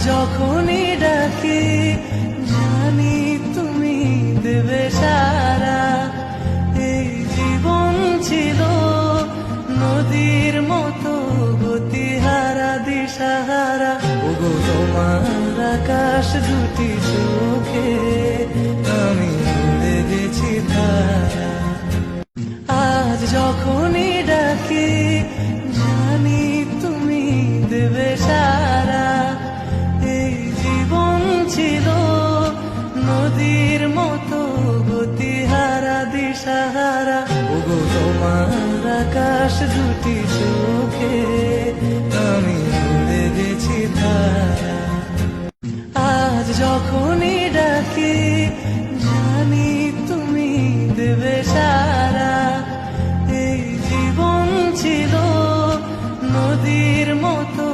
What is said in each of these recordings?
যখনই ডাকি জানি তুমি দেবে সারা। এই জীবন ছিল নদীর মতো গতিহারা দিশাহারা। ওগো তোমার আকাশ দুটি চোখে আমি ভুলে গেছি তারা। আজ যখনই ডাকি জানি তুমি দেবে সারা। এই জীবন ছিল নদীর মতো গতিহারা দিশাহারা। ওগো তোমার আকাশ দুটি চোখে আমি ভুলে গেছি তারা। আজ যখনই ডাকি জানি তুমি দেবে সারা। এই জীবন ছিল নদীর মতো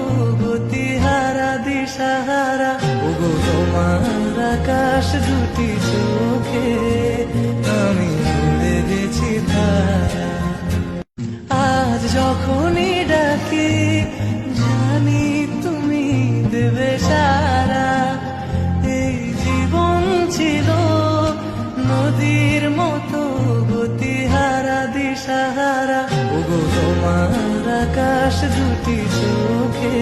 গতিহারা দিশাহারা। ওগো তোমার আকাশ দুটি চোখে আমি ভুলে গেছি তারা। আজ যখনই ডাকি জানি তুমি দেবে সারা। এই জীবন ছিল নদীর মতো গতিহারা দিশাহারা। ওগো তোমার আকাশ দুটি চোখে